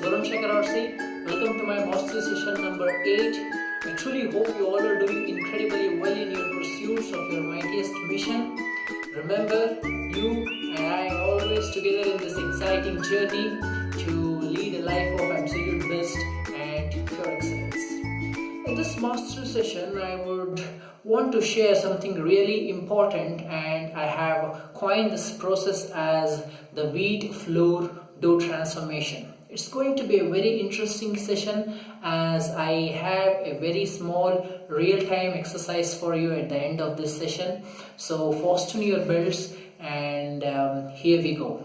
Welcome to my mastery session number 8. I truly hope you all are doing incredibly well in your pursuits of your mightiest mission. Remember, you and I are always together in this exciting journey to lead a life of absolute best and pure excellence. In this mastery session, I would want to share something really important, and I have coined this process as the wheat flour dough transformation. It's going to be a very interesting session as I have a very small real-time exercise for you at the end of this session. So fasten your belts and here we go.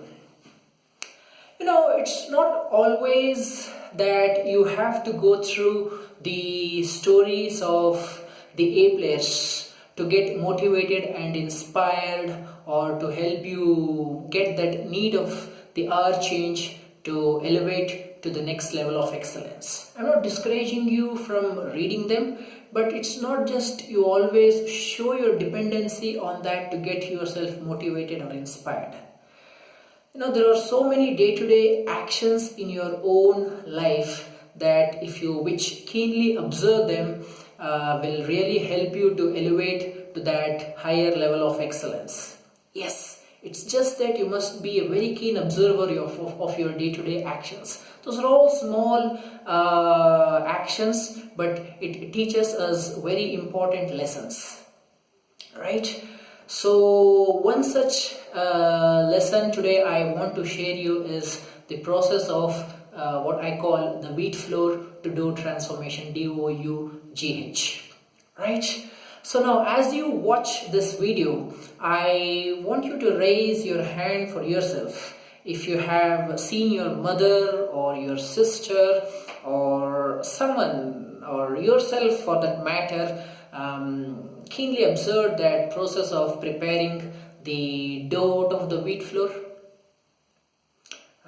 It's not always that you have to go through the stories of the A players to get motivated and inspired, or to help you get that need of the hour change to elevate to the next level of excellence. I'm not discouraging you from reading them, but it's not just you always show your dependency on that to get yourself motivated or inspired. There are so many day-to-day actions in your own life that which keenly observe them will really help you to elevate to that higher level of excellence. Yes, it's just that you must be a very keen observer of your day-to-day actions. Those are all small actions, but it teaches us very important lessons, right? So one such lesson today I want to share you is the process of what I call the wheat flour to dough transformation, DOUGH, right? So now, as you watch this video, I want you to raise your hand for yourself. If you have seen your mother or your sister or someone or yourself for that matter, keenly observe that process of preparing the dough out of the wheat flour,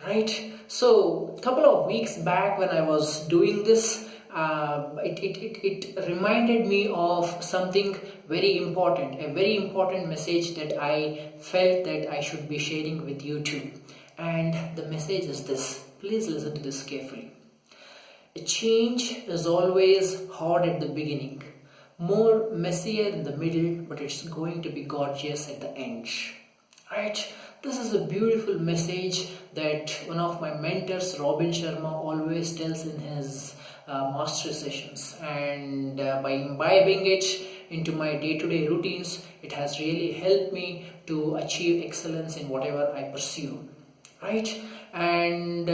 right? So a couple of weeks back when I was doing this, it reminded me of something very important, a very important message that I felt that I should be sharing with you too. And the message is this. Please listen to this carefully. A change is always hard at the beginning, more messier in the middle, but it's going to be gorgeous at the end, right? This is a beautiful message that one of my mentors, Robin Sharma, always tells in his mastery sessions, and by imbibing it into my day-to-day routines, it has really helped me to achieve excellence in whatever I pursue, right? And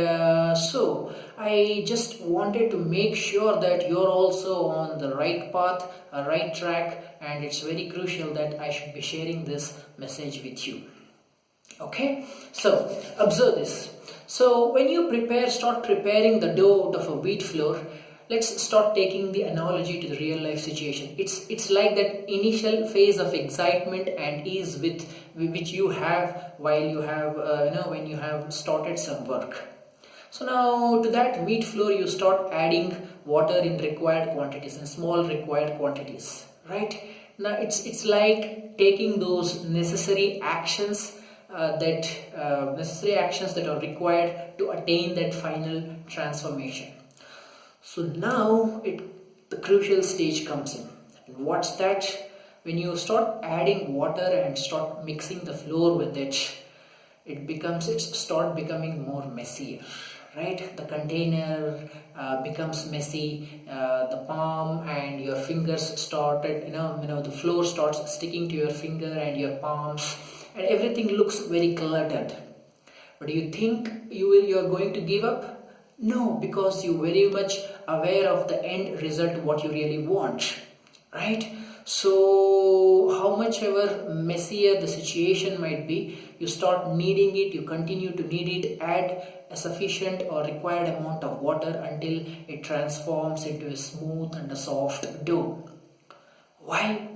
so I just wanted to make sure that you're also on the right path, a right track, and it's very crucial that I should be sharing this message with you. Okay, so observe this. So when you start preparing the dough out of a wheat flour, let's start taking the analogy to the real life situation. It's like that initial phase of excitement and ease which you have while you have when you have started some work. So now to that wheat flour you start adding water in required quantities, in small required quantities, right? Now it's like taking those necessary actions that are required to attain that final transformation. So now the crucial stage comes in. And what's that? When you start adding water and start mixing the flour with it, it start becoming more messier, right? The container becomes messy, the palm and your fingers started, the flour starts sticking to your finger and your palms, and everything looks very cluttered. But do you think you're going to give up? No, because you're very much aware of the end result, what you really want, right? So how much ever messier the situation might be, you start needing it, you continue to need it, add a sufficient or required amount of water until it transforms into a smooth and a soft dough. Why?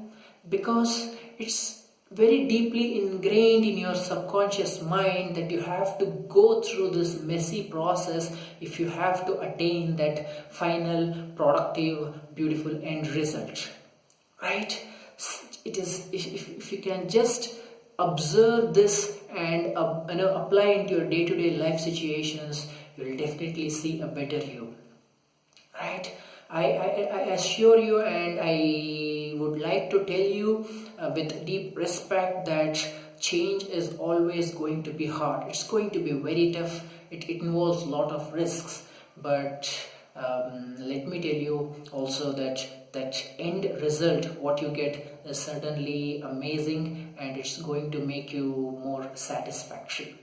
Because it's very deeply ingrained in your subconscious mind that you have to go through this messy process if you have to attain that final productive beautiful end result, right? It is, if you can just observe this and apply into your day-to-day life situations, you'll definitely see a better you. Right? I assure you, and I would like to tell you with deep respect that change is always going to be hard. It's going to be very tough. It involves a lot of risks, but let me tell you also that end result, what you get, is certainly amazing, and it's going to make you more satisfactory.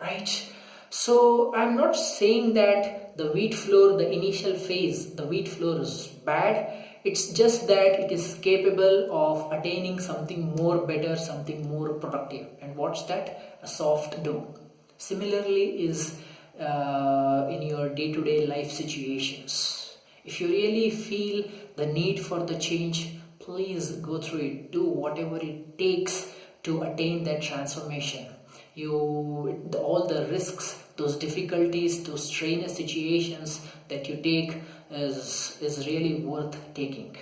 Right? So I'm not saying that the wheat flour, the initial phase, the wheat flour is bad. It's just that it is capable of attaining something more better, something more productive. And what's that? A soft dough. Similarly is in your day-to-day life situations. If you really feel the need for the change, please go through it. Do whatever it takes to attain that transformation. All the risks, those difficulties, those strenuous situations that you take is really worth taking.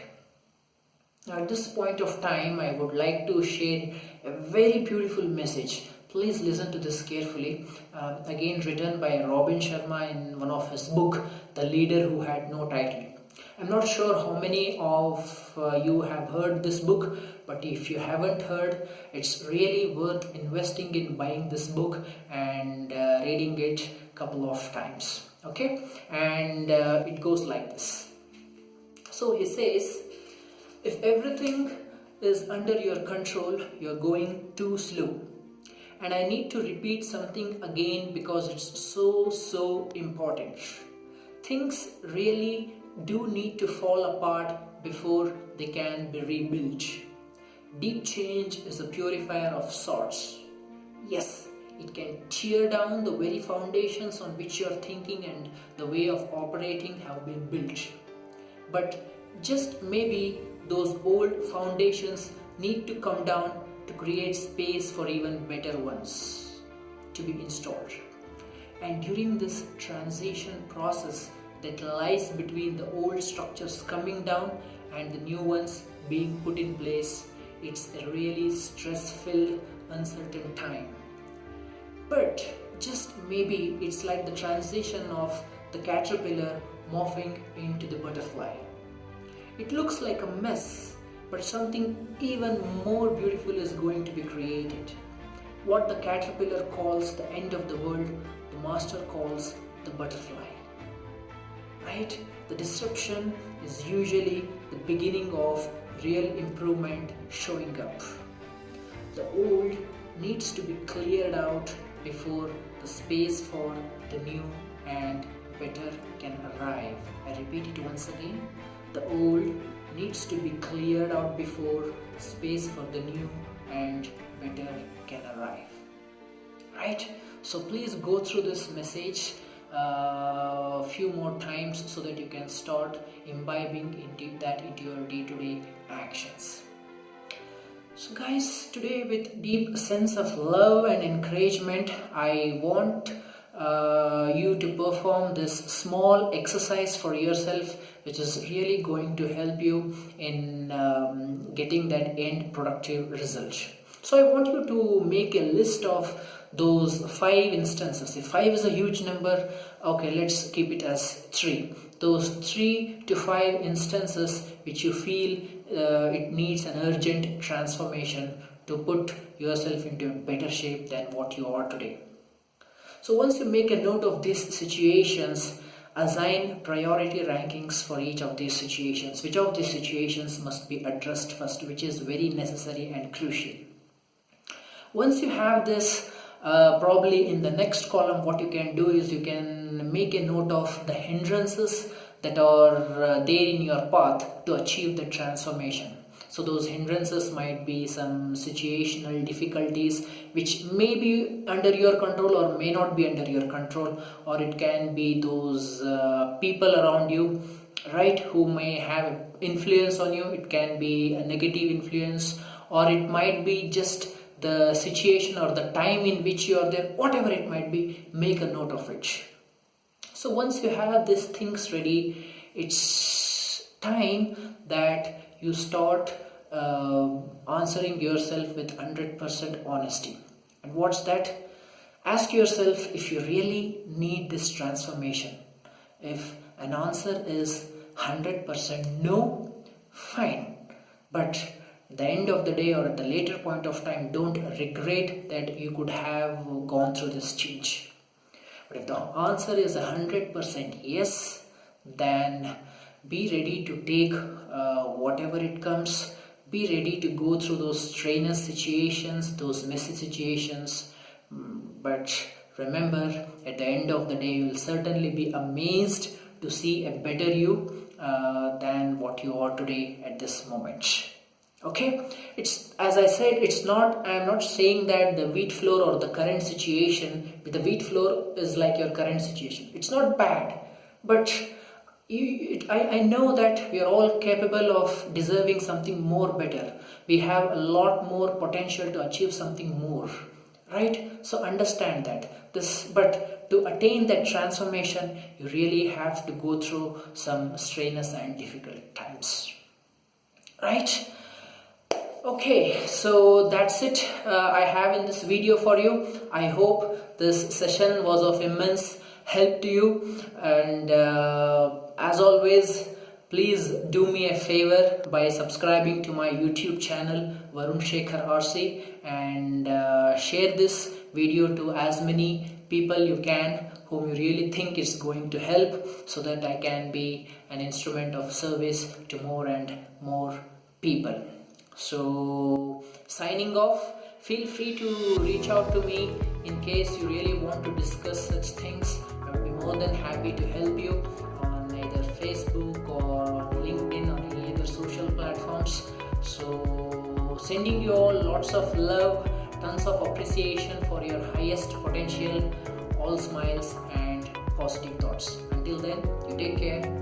Now, at this point of time, I would like to share a very beautiful message. Please listen to this carefully. Again, written by Robin Sharma in one of his book, The Leader Who Had No Title. I'm not sure how many of you have heard this book, but if you haven't heard, it's really worth investing in buying this book and reading it a couple of times. Okay, and it goes like this. So he says, if everything is under your control, you're going too slow. And I need to repeat something again because it's so important. Things really do need to fall apart before they can be rebuilt. Deep change is a purifier of sorts. Yes, it can tear down the very foundations on which your thinking and the way of operating have been built. But just maybe those old foundations need to come down to create space for even better ones to be installed. And during this transition process that lies between the old structures coming down and the new ones being put in place, it's a really stress-filled, uncertain time. But just maybe it's like the transition of the caterpillar morphing into the butterfly. It looks like a mess, but something even more beautiful is going to be created. What the caterpillar calls the end of the world, the master calls the butterfly. Right? The disruption is usually the beginning of real improvement showing up. The old needs to be cleared out before the space for the new and better can arrive. I repeat it once again. The old needs to be cleared out before space for the new and better can arrive. Right? So please go through this message a few more times so that you can start imbibing into your day-to-day actions. So guys, today with deep sense of love and encouragement, I want you to perform this small exercise for yourself, which is really going to help you in getting that end productive result. So I want you to make a list of those 5 instances. If 5 is a huge number, okay, let's keep it as 3. Those 3 to 5 instances which you feel it needs an urgent transformation to put yourself into a better shape than what you are today. So once you make a note of these situations, assign priority rankings for each of these situations. Which of these situations must be addressed first, which is very necessary and crucial. Once you have this, probably in the next column, what you can do is you can make a note of the hindrances that are there in your path to achieve the transformation. So those hindrances might be some situational difficulties which may be under your control or may not be under your control, or it can be those people around you, right, who may have influence on you. It can be a negative influence, or it might be just the situation or the time in which you are there. Whatever it might be, make a note of it. So once you have these things ready, it's time that you start answering yourself with 100% honesty. And what's that? Ask yourself if you really need this transformation. If an answer is 100% no, fine. But at the end of the day or at the later point of time, don't regret that you could have gone through this change. But if the answer is 100% yes, then be ready to take whatever it comes. Be ready to go through those strenuous situations, those messy situations. But remember, at the end of the day, you will certainly be amazed to see a better you than what you are today at this moment. Okay, it's, as I said, I am not saying that the wheat flour or the current situation, the wheat flour is like your current situation. It's not bad, but I know that we are all capable of deserving something more better. We have a lot more potential to achieve something more, right? So understand that but to attain that transformation, you really have to go through some strenuous and difficult times, right? Okay, so that's it I have in this video for you. I hope this session was of immense help to you, and as always, please do me a favor by subscribing to my YouTube channel Varun Shekhar RC, and share this video to as many people you can whom you really think is going to help, so that I can be an instrument of service to more and more people. So signing off. Feel free to reach out to me in case you really want to discuss such things. I would be more than happy to help you on either Facebook or LinkedIn or any other social platforms. So sending you all lots of love, tons of appreciation for your highest potential, all smiles and positive thoughts. Until then, you take care.